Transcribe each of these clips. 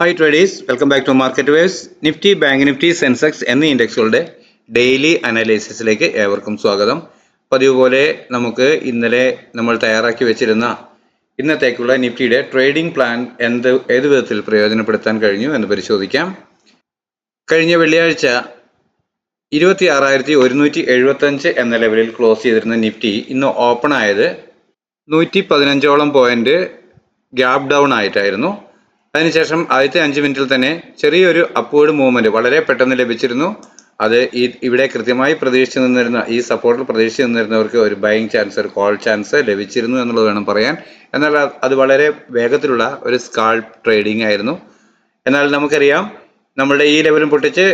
Hi traders, welcome back to Market Verse. Nifty, bank Nifty, Sensex എന്നീ ഇൻഡെക്സുകളുടെ daily അനാലിസിസിലേക്ക് ഏവർക്കും സ്വാഗതം. പതിവ് പോലെ നമുക്ക് ഇന്നലെ നമ്മൾ തയ്യാറാക്കി വെച്ചിരുന്ന ഇന്നത്തേക്കുള്ള നിഫ്റ്റിയുടെ ട്രേഡിംഗ് പ്ലാൻ ഏത് വിധത്തിൽ പ്രയോജനപ്പെടുത്താൻ കഴിഞ്ഞു എന്ന് പരിശോധിക്കാം. കഴിഞ്ഞ വെള്ളിയാഴ്ച 26,175 എന്ന ലെവലിൽ ക്ലോസ് ചെയ്തിരുന്ന നിഫ്റ്റി ഇന്ന് ഓപ്പൺ ആയത് 115ഓളം പോയിന്റ് ഗ്യാപ് ഡൗൺ ആയിട്ടായിരുന്നു. അതിനുശേഷം ആദ്യത്തെ 5 മിനിറ്റിൽ തന്നെ ചെറിയൊരു അപ്വേർഡ് മൂവ്മെന്റ് വളരെ പെട്ടെന്ന് ലഭിച്ചിരുന്നു. അത് ഇവിടെ കൃത്യമായി പ്രതീക്ഷിച്ചു നിന്നിരുന്ന ഈ സപ്പോർട്ടിൽ പ്രതീക്ഷിച്ചു നിന്നിരുന്നവർക്ക് ഒരു ബൈയിങ് ചാൻസ്, ഒരു കോൾ ചാൻസ് ലഭിച്ചിരുന്നു എന്നുള്ളത് വേണം പറയാൻ. എന്നാൽ അത് വളരെ വേഗത്തിലുള്ള ഒരു സ്കാൾപ്പ് ട്രേഡിംഗ് ആയിരുന്നു. എന്നാൽ നമുക്കറിയാം, നമ്മളുടെ ഈ ലെവലും പൊട്ടിച്ച്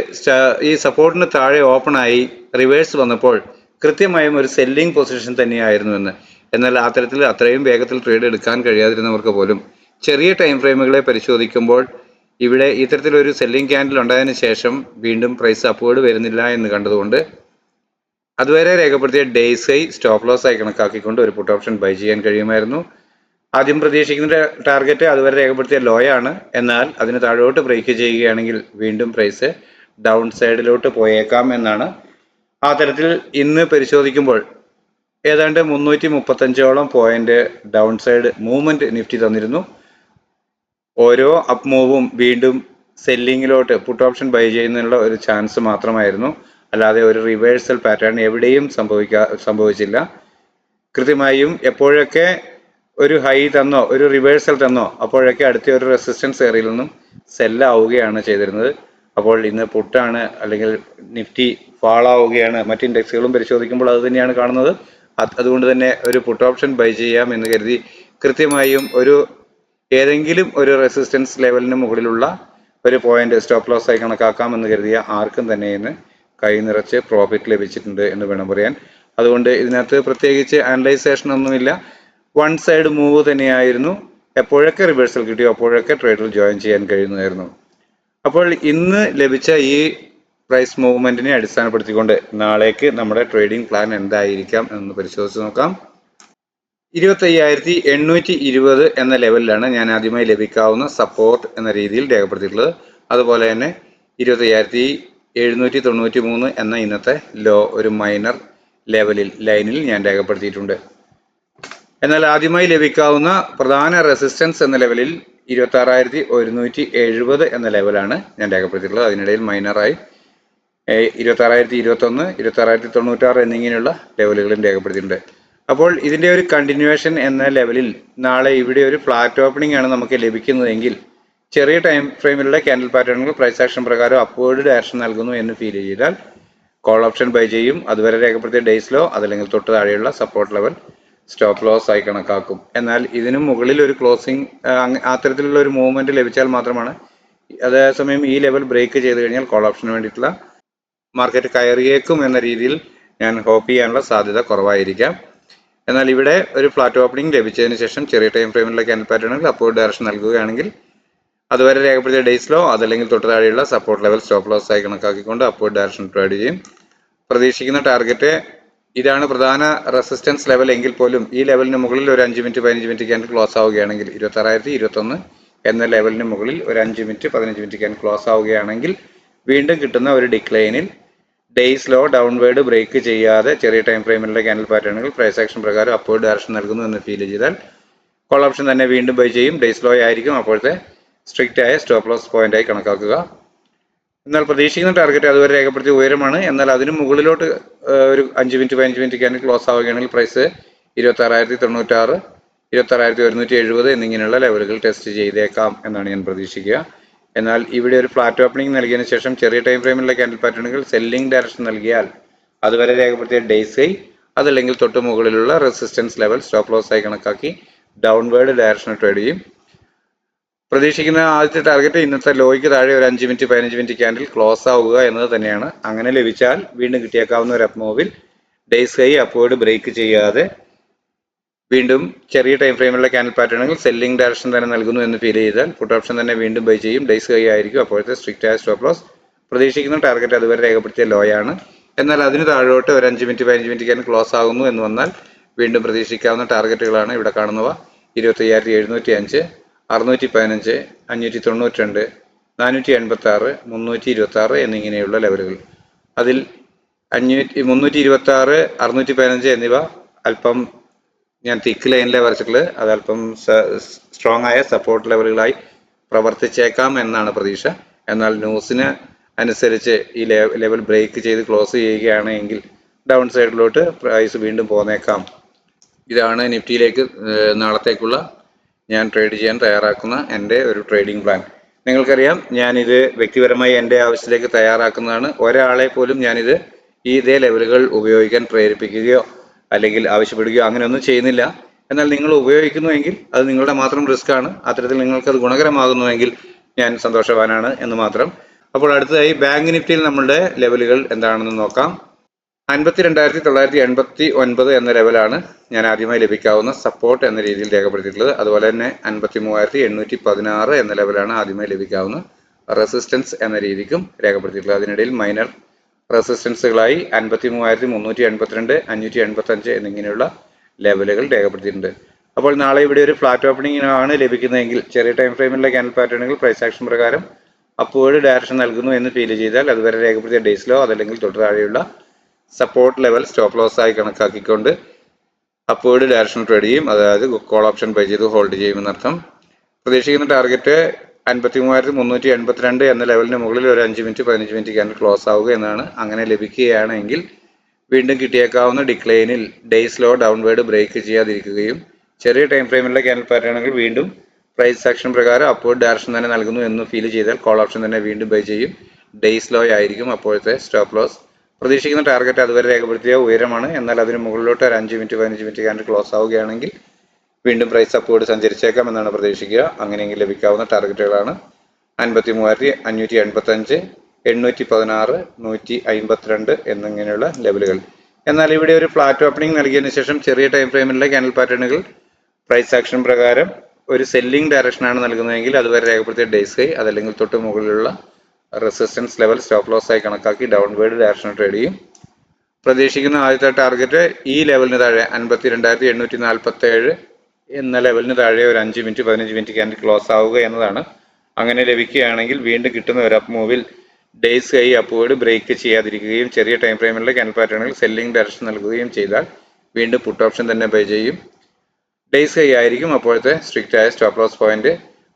ഈ സപ്പോർട്ടിന് താഴെ ഓപ്പൺ ആയി റിവേഴ്സ് വന്നപ്പോൾ കൃത്യമായും ഒരു സെല്ലിംഗ് പൊസിഷൻ തന്നെയായിരുന്നു എന്ന്. എന്നാൽ അത്തരത്തിൽ അത്രയും വേഗത്തിൽ ട്രേഡ് എടുക്കാൻ കഴിയാതിരുന്നവർക്ക് പോലും ചെറിയ ടൈം ഫ്രെയിമുകളെ പരിശോധിക്കുമ്പോൾ ഇവിടെ ഇത്തരത്തിലൊരു സെല്ലിംഗ് ക്യാൻഡിൽ ഉണ്ടായതിനു ശേഷം വീണ്ടും പ്രൈസ് അപ്വേർഡ് വരുന്നില്ല എന്ന് കണ്ടതുകൊണ്ട് അതുവരെ രേഖപ്പെടുത്തിയ ഡേയ്സ് ഹൈ സ്റ്റോപ്പ് ലോസ് ആയി കണക്കാക്കിക്കൊണ്ട് ഒരു പുട്ട് ഓപ്ഷൻ ബൈ ചെയ്യാൻ കഴിയുമായിരുന്നു. ആദ്യം പ്രതീക്ഷിക്കുന്ന ടാർഗറ്റ് അതുവരെ രേഖപ്പെടുത്തിയ ലോ ആണ്. എന്നാൽ അതിന് താഴോട്ട് ബ്രേക്ക് ചെയ്യുകയാണെങ്കിൽ വീണ്ടും പ്രൈസ് ഡൗൺ സൈഡിലോട്ട് പോയേക്കാം എന്നാണ്. ആ തരത്തിൽ ഇന്ന് പരിശോധിക്കുമ്പോൾ ഏതാണ്ട് 335ഓളം point down side movement Nifty തന്നിരുന്നു. ഓരോ അപ്പ് മൂവും വീണ്ടും സെല്ലിങ്ങിലോട്ട് പുട്ട് ഓപ്ഷൻ ബൈ ചെയ്യുന്നതിനുള്ള ഒരു ചാൻസ് മാത്രമായിരുന്നു. അല്ലാതെ ഒരു റിവേഴ്സൽ പാറ്റേൺ എവിടെയും സംഭവിച്ചില്ല. കൃത്യമായും എപ്പോഴൊക്കെ ഒരു ഹൈ തന്നോ ഒരു റിവേഴ്സൽ തന്നോ അപ്പോഴൊക്കെ അടുത്ത ഒരു റെസിസ്റ്റൻസ് ഏരിയയിൽ നിന്നും സെല്ലാവുകയാണ് ചെയ്തിരുന്നത്. അപ്പോൾ ഇന്ന് പുട്ടാണ്, അല്ലെങ്കിൽ നിഫ്റ്റി ഫാൾ ആവുകയാണ്. മറ്റ് ഇൻഡെക്സുകളും പരിശോധിക്കുമ്പോൾ അത് തന്നെയാണ് കാണുന്നത്. അതുകൊണ്ട് തന്നെ ഒരു പുട്ട് ഓപ്ഷൻ ബൈ ചെയ്യാം എന്ന് കരുതി കൃത്യമായും ഏതെങ്കിലും ഒരു റെസിസ്റ്റൻസ് ലെവലിന് മുകളിലുള്ള ഒരു പോയിന്റ് സ്റ്റോപ്പ് ലോസ് ആയി കണക്കാക്കാം എന്ന് കരുതിയ ആർക്കും തന്നെ ഇന്ന് കൈ നിറച്ച് പ്രോഫിറ്റ് ലഭിച്ചിട്ടുണ്ട് എന്ന് വേണം പറയാൻ. അതുകൊണ്ട് ഇതിനകത്ത് പ്രത്യേകിച്ച് അനലൈസേഷൻ ഒന്നുമില്ല. വൺ സൈഡ് മൂവ് തന്നെയായിരുന്നു. എപ്പോഴൊക്കെ റിവേഴ്സൽ കിട്ടിയോ അപ്പോഴൊക്കെ ട്രേഡിൽ ജോയിൻ ചെയ്യാൻ കഴിയുന്നതായിരുന്നു. അപ്പോൾ ഇന്ന് ലഭിച്ച ഈ പ്രൈസ് മൂവ്മെന്റിനെ അടിസ്ഥാനപ്പെടുത്തിക്കൊണ്ട് നാളേക്ക് നമ്മുടെ ട്രേഡിംഗ് പ്ലാൻ എന്തായിരിക്കാം എന്ന് പരിശോധിച്ച് നോക്കാം. 25,820 എന്ന ലെവലിലാണ് ഞാൻ ആദ്യമായി ലഭിക്കാവുന്ന സപ്പോർട്ട് എന്ന രീതിയിൽ രേഖപ്പെടുത്തിയിട്ടുള്ളത്. അതുപോലെ തന്നെ 25,793 എന്ന ഇന്നത്തെ ലോ ഒരു മൈനർ ലൈനിൽ ഞാൻ രേഖപ്പെടുത്തിയിട്ടുണ്ട്. എന്നാൽ ആദ്യമായി ലഭിക്കാവുന്ന പ്രധാന റെസിസ്റ്റൻസ് എന്ന ലെവലിൽ 26,170 എന്ന ലെവലാണ് ഞാൻ രേഖപ്പെടുത്തിയിട്ടുള്ളത്. അതിനിടയിൽ മൈനറായി 26,021, 26,096 എന്നിങ്ങനെയുള്ള ലെവലുകളും രേഖപ്പെടുത്തിയിട്ടുണ്ട്. അപ്പോൾ ഇതിന്റെ ഒരു കണ്ടിന്യൂവേഷൻ എന്ന ലെവലിൽ നാളെ ഇവിടെ ഒരു ഫ്ലാറ്റ് ഓപ്പണിംഗ് ആണ് നമുക്ക് ലഭിക്കുന്നതെങ്കിൽ ചെറിയ ടൈം ഫ്രെയിമിലുള്ള ക്യാൻഡിൽ പാറ്റേണുകൾ പ്രൈസ് ആക്ഷൻ പ്രകാരം അപ്വേർഡ് ഡയറക്ഷൻ നൽകുന്നു എന്ന് ഫീൽ ചെയ്താൽ കോൾ ഓപ്ഷൻ ബൈ ചെയ്യും. അതുവരെ രേഖപ്പെടുത്തിയ ഡേയ്സ് ലോ അതല്ലെങ്കിൽ തൊട്ട് താഴെയുള്ള സപ്പോർട്ട് ലെവൽ സ്റ്റോപ്പ് ലോസ് ആയി കണക്കാക്കും. എന്നാൽ ഇതിനു മുകളിൽ ഒരു ക്ലോസിംഗ് അത്തരത്തിലുള്ള ഒരു മൂവ്മെന്റ് ലഭിച്ചാൽ മാത്രമാണ്, അതേസമയം ഈ ലെവൽ ബ്രേക്ക് ചെയ്ത് കഴിഞ്ഞാൽ കോൾ ഓപ്ഷന് വേണ്ടിയിട്ടുള്ള മാർക്കറ്റ് കയറിയേക്കും എന്ന രീതിയിൽ ഞാൻ ഹോപ്പ് ചെയ്യാനുള്ള സാധ്യത കുറവായിരിക്കാം. എന്നാൽ ഇവിടെ ഒരു ഫ്ലാറ്റ് ഓപ്പണിംഗ് ലഭിച്ചതിന് ശേഷം ചെറിയ ടൈം ഫ്രെയിമിലുള്ള ക്യാൻഡിൽ പാറ്റേണുകൾ അപ്വേർഡ് ഡയറക്ഷൻ നൽകുകയാണെങ്കിൽ അതുവരെ രേഖപ്പെടുത്തിയ ഡേയ്സ് ലോ അതല്ലെങ്കിൽ തൊട്ട് താഴെയുള്ള സപ്പോർട്ട് ലെവൽ സ്റ്റോപ്പ് ലോസ് ആയി കണക്കാക്കിക്കൊണ്ട് അപ്വേർഡ് ഡയറക്ഷൻ ട്രേഡ് ചെയ്യും. പ്രതീക്ഷിക്കുന്ന ടാർഗറ്റ് ഇതാണ് പ്രധാന റെസിസ്റ്റൻസ് ലെവൽ എങ്കിൽ പോലും ഈ ലെവലിന് മുകളിൽ ഒരു 5 മിനിറ്റ് 15 മിനിറ്റ് ക്യാൻഡിൽ ക്ലോസ് ആവുകയാണെങ്കിൽ 26,021 എന്ന ലെവലിന് മുകളിൽ ഒരു 5 മിനിറ്റ് 15 മിനിറ്റ് ക്യാൻഡിൽ ക്ലോസ് ആവുകയാണെങ്കിൽ വീണ്ടും കിട്ടുന്ന ഒരു ഡിക്ലൈനിൽ ഡേയ്സ് ലോ ഡൗൺവേർഡ് ബ്രേക്ക് ചെയ്യാതെ ചെറിയ ടൈം ഫ്രെയിമിലുള്ള ക്യാൻഡിൽ പാറ്റേണുകൾ പ്രൈസ് ആക്ഷൻ പ്രകാരം അപ്വേർഡ് ഡയറക്ഷൻ നൽകുന്നു എന്ന് ഫീൽ ചെയ്താൽ കോൾ ഓപ്ഷൻ തന്നെ വീണ്ടും ബൈ ചെയ്യും. ഡേയ്സ് ലോ ആയിരിക്കും അപ്പോഴത്തെ സ്ട്രിക്റ്റ് ആയ സ്റ്റോപ്പ് ലോസ് പോയിന്റ് ആയി കണക്കാക്കുക. എന്നാൽ പ്രതീക്ഷിക്കുന്ന ടാർഗറ്റ് അതുവരെ രേഖപ്പെടുത്തിയ ഉയരമാണ്. എന്നാൽ അതിന് മുകളിലോട്ട് ഒരു 5 മിനിറ്റ് 15 മിനിറ്റ് ക്യാൻഡിൽ ക്ലോസ് ആവുകയാണെങ്കിൽ പ്രൈസ് 26,096, 26,170 എന്നിങ്ങനെയുള്ള ലെവലുകൾ ടെസ്റ്റ് ചെയ്തേക്കാം എന്നാണ് ഞാൻ പ്രതീക്ഷിക്കുക. എന്നാൽ ഇവിടെ ഒരു ഫ്ലാറ്റ് ഓപ്പണിംഗ് നൽകിയതിനു ശേഷം ചെറിയ ടൈം ഫ്രെയിമിലുള്ള ക്യാൻഡിൽ പാറ്റേണുകൾ സെല്ലിംഗ് ഡയറക്ഷൻ നൽകിയാൽ അതുവരെ രേഖപ്പെടുത്തിയ ഡേയ്സ് ഹൈ അതല്ലെങ്കിൽ തൊട്ട് മുകളിലുള്ള റെസിസ്റ്റൻസ് ലെവൽ സ്റ്റോപ്പ് ലോസ് ആയി കണക്കാക്കി ഡൗൺവേർഡ് ഡയറക്ഷൻ ട്രേഡ് ചെയ്യും. പ്രതീക്ഷിക്കുന്ന ആദ്യത്തെ ടാർഗറ്റ് ഇന്നത്തെ ലോയ്ക്ക് താഴെ ഒരു 5 മിനിറ്റ് 15 മിനിറ്റ് ക്യാൻഡിൽ ക്ലോസ് ആവുക എന്നത് തന്നെയാണ്. അങ്ങനെ ലഭിച്ചാൽ വീണ്ടും കിട്ടിയേക്കാവുന്ന ഒരു അപ്പ് മൂവിൽ ഡേയ്സ് ഹൈ അപ്വേർഡ് ബ്രേക്ക് ചെയ്യാതെ വീണ്ടും ചെറിയ ടൈം ഫ്രെയിമിലുള്ള ക്യാൻഡിൽ പാറ്റേണുകൾ സെല്ലിംഗ് ഡയറക്ഷൻ തന്നെ നൽകുന്നു എന്ന് ഫീൽ ചെയ്താൽ പുട്ട് ഓപ്ഷൻ തന്നെ വീണ്ടും ബൈ ചെയ്യും. ഡേയ്സ് ഹൈ ആയിരിക്കും അപ്പോഴത്തെ സ്ട്രിക്റ്റ് ആയ സ്റ്റോപ്പ് ലോസ്. പ്രതീക്ഷിക്കുന്ന ടാർഗറ്റ് അതുവരെ രേഖപ്പെടുത്തിയ ലോ ആണ്. എന്നാൽ അതിന് താഴോട്ട് ഒരു 5 മിനിറ്റ് 15 മിനിറ്റ് ക്യാൻഡിൽ ക്ലോസ് ആകുന്നു എന്ന് വന്നാൽ വീണ്ടും പ്രതീക്ഷിക്കാവുന്ന ടാർഗറ്റുകളാണ് ഇവിടെ കാണുന്നവ. 25,705, 615, 592, 486, 326 എന്നിങ്ങനെയുള്ള ലെവലുകൾ. അതിൽ 326, 615 എന്നിവ അല്പം ഞാൻ തിക്ക് ലൈനിലെ വരച്ചിട്ടുള്ളത്. അത് അല്പം സ്ട്രോങ് ആയ സപ്പോർട്ട് ലെവലുകളായി പ്രവർത്തിച്ചേക്കാം എന്നാണ് പ്രതീക്ഷ. എന്നാൽ ന്യൂസിന് അനുസരിച്ച് ഈ ലെവൽ ബ്രേക്ക് ചെയ്ത് ക്ലോസ് ചെയ്യുകയാണെങ്കിൽ ഡൗൺ സൈഡിലോട്ട് പ്രൈസ് വീണ്ടും പോന്നേക്കാം. ഇതാണ് നിഫ്റ്റിയിലേക്ക് നാളത്തേക്കുള്ള ഞാൻ ട്രേഡ് ചെയ്യാൻ തയ്യാറാക്കുന്ന എൻ്റെ ഒരു ട്രേഡിംഗ് പ്ലാൻ. നിങ്ങൾക്കറിയാം, ഞാനിത് വ്യക്തിപരമായി എൻ്റെ ആവശ്യത്തിലേക്ക് തയ്യാറാക്കുന്നതാണ്. ഒരാളെ പോലും ഞാനിത് ഇതേ ലെവലുകൾ ഉപയോഗിക്കാൻ പ്രേരിപ്പിക്കുകയോ അല്ലെങ്കിൽ ആവശ്യപ്പെടുകയോ അങ്ങനെയൊന്നും ചെയ്യുന്നില്ല. എന്നാൽ നിങ്ങൾ ഉപയോഗിക്കുന്നുവെങ്കിൽ അത് നിങ്ങളുടെ മാത്രം റിസ്ക് ആണ്. അത്തരത്തിൽ നിങ്ങൾക്കത് ഗുണകരമാകുന്നുവെങ്കിൽ ഞാൻ സന്തോഷവാനാണ് എന്ന് മാത്രം. അപ്പോൾ അടുത്തതായി ബാങ്ക് നിഫ്റ്റിയിൽ നമ്മളുടെ ലെവലുകൾ എന്താണെന്ന് നോക്കാം. 52,989 എന്ന ലെവലാണ് ഞാൻ ആദ്യമായി ലഭിക്കാവുന്ന സപ്പോർട്ട് എന്ന രീതിയിൽ രേഖപ്പെടുത്തിയിട്ടുള്ളത്. അതുപോലെ തന്നെ 53,816 എന്ന ലെവലാണ് ആദ്യമായി ലഭിക്കാവുന്ന റെസിസ്റ്റൻസ് എന്ന രീതിക്കും രേഖപ്പെടുത്തിയിട്ടുള്ളത്. അതിനിടയിൽ മൈനർ റെസിസ്റ്റൻസുകളായി 53,382, 585 എന്നിങ്ങനെയുള്ള ലെവലുകൾ രേഖപ്പെടുത്തിയിട്ടുണ്ട്. അപ്പോൾ നാളെ ഇവിടെ ഒരു ഫ്ലാറ്റ് ഓപ്പണിംഗ് ആണ് ലഭിക്കുന്നതെങ്കിൽ ചെറിയ ടൈം ഫ്രെയിമിലുള്ള ക്യാൻഡിൽ പാറ്റേണുകൾ പ്രൈസ് ആക്ഷൻ പ്രകാരം അപ്വേർഡ് ഡയറക്ഷൻ നൽകുന്നു എന്ന് ഫീൽ ചെയ്താൽ അതുവരെ രേഖപ്പെടുത്തിയ ഡേയ്സിലോ അതല്ലെങ്കിൽ തൊട്ട് താഴെയുള്ള സപ്പോർട്ട് ലെവൽ സ്റ്റോപ്പ് ലോസ് ആയി കണക്കാക്കിക്കൊണ്ട് അപ്വേർഡ് ഡയറക്ഷൻ ട്രേഡ് ചെയ്യും. അതായത് കോൾ ഓപ്ഷൻ ബൈ ചെയ്ത് ഹോൾഡ് ചെയ്യുമെന്നർത്ഥം. പ്രതീക്ഷിക്കുന്ന ടാർഗറ്റ് 53,382 എന്ന ലെവലിന് മുകളിൽ ഒരു 5 മിനിറ്റ് 15 മിനിറ്റ് ക്യാൻഡിൽ ക്ലോസ് ആവുക എന്നാണ്. അങ്ങനെ ലഭിക്കുകയാണെങ്കിൽ വീണ്ടും കിട്ടിയേക്കാവുന്ന ഡിക്ലൈനിൽ ഡേയ്സ് ലോ ഡൗൺവേർഡ് ബ്രേക്ക് ചെയ്യാതിരിക്കുകയും ചെറിയ ടൈം ഫ്രെയിമിലുള്ള ക്യാൻഡിൽ പാറ്റേണുകൾ വീണ്ടും പ്രൈസ് ആക്ഷൻ പ്രകാരം അപ്വേർഡ് ഡയറക്ഷൻ തന്നെ നൽകുന്നു എന്ന് ഫീൽ ചെയ്താൽ കോൾ ഓപ്ഷൻ തന്നെ വീണ്ടും ബൈ ചെയ്യും. ഡേയ്സ് ലോ ആയിരിക്കും അപ്പോഴത്തെ സ്റ്റോപ്പ് ലോസ്. പ്രതീക്ഷിക്കുന്ന ടാർഗറ്റ് അതുവരെ രേഖപ്പെടുത്തിയ ഉയരമാണ്. എന്നാൽ അതിന് മുകളിലോട്ട് ഒരു 5 മിനിറ്റ് 15 മിനിറ്റ് ക്യാൻഡിൽ ക്ലോസ് ആവുകയാണെങ്കിൽ വീണ്ടും പ്രൈസ് അപ്വേർഡ് സഞ്ചരിച്ചേക്കാം എന്നാണ് പ്രതീക്ഷിക്കുക. അങ്ങനെയെങ്കിൽ ലഭിക്കാവുന്ന ടാർഗറ്റുകളാണ് 53,585, 816, 152 എന്നിങ്ങനെയുള്ള ലെവലുകൾ. എന്നാൽ ഇവിടെ ഒരു ഫ്ലാറ്റ് ഓപ്പണിംഗ് നൽകിയതിനു ശേഷം ചെറിയ ടൈം ഫ്രെയിമിലുള്ള ക്യാൻഡിൽ പാറ്റേണുകൾ പ്രൈസ് ആക്ഷൻ പ്രകാരം ഒരു സെല്ലിംഗ് ഡയറക്ഷനാണ് നൽകുന്നതെങ്കിൽ അതുവരെ രേഖപ്പെടുത്തിയ ഡേയ്സ് ഹൈ അതല്ലെങ്കിൽ തൊട്ട് മുകളിലുള്ള റെസിസ്റ്റൻസ് ലെവൽ സ്റ്റോപ്പ് ലോസ് ആയി കണക്കാക്കി ഡൗൺവേർഡ് ഡയറക്ഷൻ ട്രേഡ് ചെയ്യും. പ്രതീക്ഷിക്കുന്ന ആദ്യത്തെ ടാർഗറ്റ് ഈ ലെവലിന് താഴെ 52,847 എന്ന ലെവലിന് താഴെ ഒരു 5 മിനിറ്റ് 15 മിനിറ്റ് ക്യാൻഡിൽ ക്ലോസ് ആവുക എന്നതാണ്. അങ്ങനെ ലഭിക്കുകയാണെങ്കിൽ വീണ്ടും കിട്ടുന്ന ഒരു അപ്പ് മൂവിൽ ഡേയ്സ് ഹൈ അപ്വേർഡ് ബ്രേക്ക് ചെയ്യാതിരിക്കുകയും ചെറിയ ടൈം ഫ്രെയിമിലുള്ള ക്യാൻഡിൽ പാറ്റേണുകൾ സെല്ലിംഗ് ഡയറക്ഷൻ നൽകുകയും ചെയ്താൽ വീണ്ടും പുട്ട് ഓപ്ഷൻ തന്നെ ബൈ ചെയ്യും. ഡേയ്സ് ഹൈ ആയിരിക്കും അപ്പോഴത്തെ സ്ട്രിക്റ്റ് ആയ സ്റ്റോപ്പ് ലോസ് പോയിന്റ്.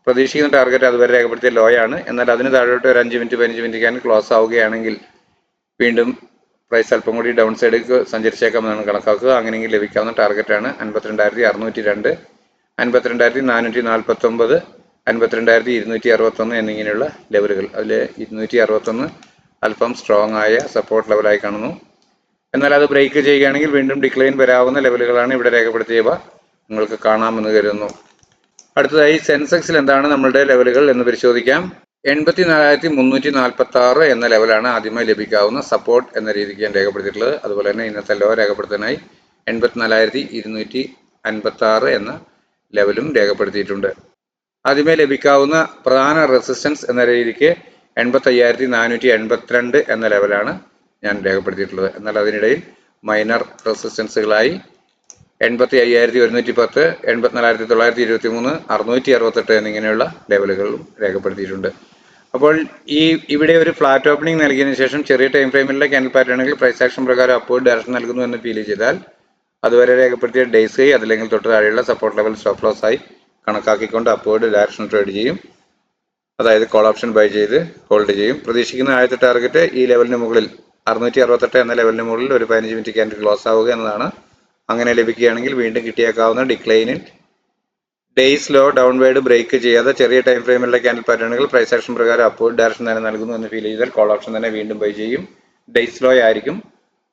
പ്രതീക്ഷിക്കുന്ന ടാർഗറ്റ് അതുവരെ രേഖപ്പെടുത്തിയ ലോ ആണ്. എന്നാൽ അതിന് താഴോട്ട് ഒരു 5 മിനിറ്റ് 15 മിനിറ്റ് ക്യാൻഡിൽ ക്ലോസ് ആവുകയാണെങ്കിൽ വീണ്ടും പ്രൈസ് അല്പം കൂടി ഡൗൺ സൈഡിലേക്ക് സഞ്ചരിച്ചേക്കാമെന്നാണ് കണക്കാക്കുക. അങ്ങനെയെങ്കിൽ ലഭിക്കാവുന്ന ടാർഗറ്റാണ് 52,602, 52,449, 52,261 എന്നിങ്ങനെയുള്ള ലെവലുകൾ. അതിൽ 261 അല്പം സ്ട്രോങ് ആയ സപ്പോർട്ട് ലെവലായി കാണുന്നു. എന്നാൽ അത് ബ്രേക്ക് ചെയ്യുകയാണെങ്കിൽ വീണ്ടും ഡിക്ലൈൻ വരാവുന്ന ലെവലുകളാണ് ഇവിടെ രേഖപ്പെടുത്തിയവ. നിങ്ങൾക്ക് കാണാമെന്ന് കരുതുന്നു. അടുത്തതായി സെൻസെക്സിൽ എന്താണ് നമ്മളുടെ ലെവലുകൾ എന്ന് പരിശോധിക്കാം. 84,346 എന്ന ലെവലാണ് ആദ്യമായി ലഭിക്കാവുന്ന സപ്പോർട്ട് എന്ന രീതിക്ക് ഞാൻ രേഖപ്പെടുത്തിയിട്ടുള്ളത്. അതുപോലെ തന്നെ ഇന്നത്തെ ലോ രേഖപ്പെടുത്താനായി 84,256 എന്ന ലെവലും രേഖപ്പെടുത്തിയിട്ടുണ്ട്. ആദ്യമായി ലഭിക്കാവുന്ന പ്രധാന റെസിസ്റ്റൻസ് എന്ന രീതിക്ക് 85,482 എന്ന ലെവലാണ് ഞാൻ രേഖപ്പെടുത്തിയിട്ടുള്ളത്. എന്നാൽ അതിനിടയിൽ മൈനർ റെസിസ്റ്റൻസുകളായി 85,110, 84,923, 668 എന്നിങ്ങനെയുള്ള ലെവലുകളും രേഖപ്പെടുത്തിയിട്ടുണ്ട്. അപ്പോൾ ഇവിടെ ഒരു ഫ്ലാറ്റ് ഓപ്പണിംഗ് നൽകിയതിനു ശേഷം ചെറിയ ടൈം ഫ്രെയിമിലുള്ള ക്യാൻഡിൽ പാറ്റേണുകൾ പ്രൈസ് ആക്ഷൻ പ്രകാരം അപ്വേർഡ് ഡയറക്ഷൻ നൽകുന്നു എന്ന് ഫീൽ ചെയ്താൽ അതുവരെ രേഖപ്പെടുത്തിയ ഡേയ്സ് ഹൈ അതല്ലെങ്കിൽ തൊട്ട് താഴെയുള്ള സപ്പോർട്ട് ലെവൽ സ്റ്റോപ്പ് ലോസ് ആയി കണക്കാക്കിക്കൊണ്ട് അപ്വേർഡ് ഡയറക്ഷൻ ട്രേഡ് ചെയ്യും. അതായത് കോൾ ഓപ്ഷൻ ബൈ ചെയ്ത് ഹോൾഡ് ചെയ്യും. പ്രതീക്ഷിക്കുന്ന ആദ്യത്തെ ടാർഗറ്റ് ഈ ലെവലിന് മുകളിൽ 668 എന്ന ലെവലിന് മുകളിൽ ഒരു 15 മിനിറ്റ് ക്യാൻഡിൽ ക്ലോസ് ആവുക എന്നതാണ്. അങ്ങനെ ലഭിക്കുകയാണെങ്കിൽ വീണ്ടും കിട്ടിയേക്കാവുന്ന ഡിക്ലൈനിൽ ഡേയ്സ് ലോ ഡൗൺവേർഡ് ബ്രേക്ക് ചെയ്യാതെ ചെറിയ ടൈം ഫ്രെയിമിലുള്ള ക്യാൻഡിൽ പാറ്റേണുകൾ പ്രൈസ് ആക്ഷൻ പ്രകാരം അപ്വേർഡ് ഡയറക്ഷൻ തന്നെ നൽകുന്നു എന്ന് ഫീൽ ചെയ്താൽ കോൾ ഓപ്ഷൻ തന്നെ വീണ്ടും ബൈ ചെയ്യും. ഡേയ്സ് ലോ ആയിരിക്കും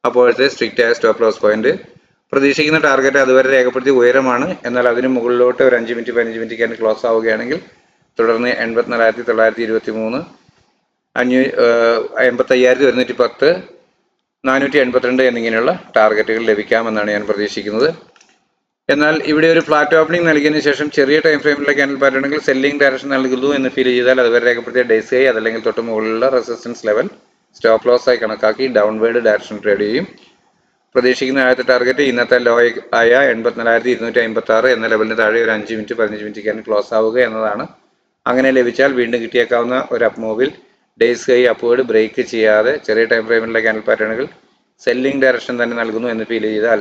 അപ്പോഴത്തെ സ്ട്രിക്റ്റ് ആയ സ്റ്റോപ്പ് ലോസ് പോയിന്റ്. പ്രതീക്ഷിക്കുന്ന ടാർഗറ്റ് അതുവരെ രേഖപ്പെടുത്തിയ ഉയരമാണ്. എന്നാൽ അതിന് മുകളിലോട്ട് ഒരു 5 മിനിറ്റ് 15 മിനിറ്റ് ക്യാൻഡിൽ ക്ലോസ് ആവുകയാണെങ്കിൽ തുടർന്ന് 84,923, 85,110, 482 എന്നിങ്ങനെയുള്ള ടാർഗറ്റുകൾ ലഭിക്കാമെന്നാണ് ഞാൻ പ്രതീക്ഷിക്കുന്നത്. എന്നാൽ ഇവിടെ ഒരു ഫ്ലാറ്റ് ഓപ്പണിംഗ് നൽകിയതിനു ശേഷം ചെറിയ ടൈം ഫ്രെയിമിലുള്ള ക്യാൻഡിൽ പാറ്റേണുകൾ സെല്ലിംഗ് ഡയറക്ഷൻ നൽകുന്നു എന്ന് ഫീൽ ചെയ്താൽ അതുവരെ രേഖപ്പെടുത്തിയ ഡേയ്സ് ഹൈ അതല്ലെങ്കിൽ തൊട്ട് മുകളിലുള്ള റെസിസ്റ്റൻസ് ലെവൽ സ്റ്റോപ്പ് ലോസ് ആയി കണക്കാക്കി ഡൗൺവേർഡ് ഡയറക്ഷൻ ട്രേഡ് ചെയ്യും. പ്രതീക്ഷിക്കുന്ന ആദ്യത്തെ ടാർഗറ്റ് ഇന്നത്തെ ലോ ആയ 84,256 എന്ന ലെവലിന് താഴെ ഒരു 5 മിനിറ്റ് 15 മിനിറ്റ് ക്യാൻ ക്ലോസ് ആവുക എന്നതാണ്. അങ്ങനെ ലഭിച്ചാൽ വീണ്ടും കിട്ടിയേക്കാവുന്ന ഒരു അപ്പ് മൂവിൽ ഡേയ്സ് ഹൈ അപ്വേർഡ് ബ്രേക്ക് ചെയ്യാതെ ചെറിയ ടൈം ഫ്രെയിമിലെ ക്യാൻഡൽ പാറ്റേണുകൾ സെല്ലിംഗ് ഡയറക്ഷൻ തന്നെ നൽകുന്നു എന്ന് ഫീൽ ചെയ്താൽ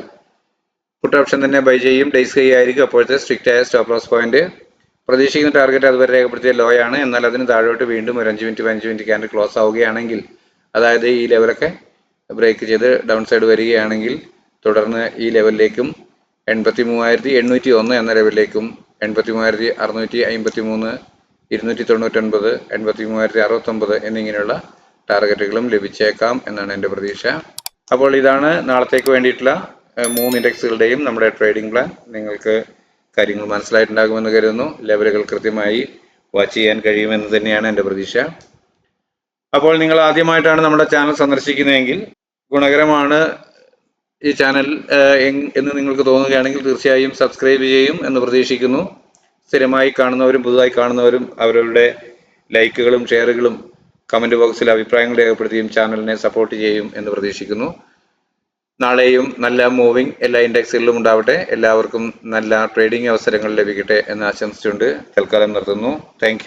പുട്ട് ഓപ്ഷൻ തന്നെ ബൈ ചെയ്യും. ഡേയ്സ് ഹൈ ആയിരിക്കും അപ്പോഴത്തെ സ്ട്രിക്റ്റ് ആയ സ്റ്റോപ്പ് ലോസ് പോയിന്റ്. പ്രതീക്ഷിക്കുന്ന ടാർഗറ്റ് അതുവരെ രേഖപ്പെടുത്തിയ ലോ ആണ്. എന്നാൽ അതിന് താഴോട്ട് വീണ്ടും ഒരു 5 മിനിറ്റ് 15 മിനിറ്റ് ക്യാൻഡിൽ ക്ലോസ് ആവുകയാണെങ്കിൽ, അതായത് ഈ ലെവലൊക്കെ ബ്രേക്ക് ചെയ്ത് ഡൗൺ സൈഡ് വരികയാണെങ്കിൽ തുടർന്ന് ഈ ലെവലിലേക്കും 83,801 എന്ന ലെവലിലേക്കും 83,653, 299, 83,069 എന്നിങ്ങനെയുള്ള ടാർഗറ്റുകളും ലഭിച്ചേക്കാം എന്നാണ് എൻ്റെ പ്രതീക്ഷ. അപ്പോൾ ഇതാണ് നാളത്തേക്ക് വേണ്ടിയിട്ടുള്ള 3 ഇൻഡെക്സുകളുടെയും നമ്മുടെ ട്രേഡിംഗ് പ്ലാൻ. നിങ്ങൾക്ക് കാര്യങ്ങൾ മനസ്സിലായിട്ടുണ്ടാകുമെന്ന് കരുതുന്നു. ലെവലുകൾ കൃത്യമായി വാച്ച് ചെയ്യാൻ കഴിയുമെന്ന് തന്നെയാണ് എൻ്റെ പ്രതീക്ഷ. അപ്പോൾ നിങ്ങൾ ആദ്യമായിട്ടാണ് നമ്മുടെ ചാനൽ സന്ദർശിക്കുന്നതെങ്കിൽ ഗുണകരമാണ് ഈ ചാനൽ എന്ന് നിങ്ങൾക്ക് തോന്നുകയാണെങ്കിൽ തീർച്ചയായും സബ്സ്ക്രൈബ് ചെയ്യും എന്ന് പ്രതീക്ഷിക്കുന്നു. സ്ഥിരമായി കാണുന്നവരും പുതുതായി കാണുന്നവരും അവരുടെ ലൈക്കുകളും ഷെയറുകളും കമൻറ്റ് ബോക്സിൽ അഭിപ്രായങ്ങൾ രേഖപ്പെടുത്തിയും ചാനലിനെ സപ്പോർട്ട് ചെയ്യും എന്ന് പ്രതീക്ഷിക്കുന്നു. നാളെയും നല്ല മൂവിംഗ് എല്ലാ ഇൻഡെക്സുകളിലും ഉണ്ടാവട്ടെ. എല്ലാവർക്കും നല്ല ട്രേഡിംഗ് അവസരങ്ങൾ ലഭിക്കട്ടെ എന്ന് ആശംസിച്ചുകൊണ്ട് തൽക്കാലം നിർത്തുന്നു. താങ്ക്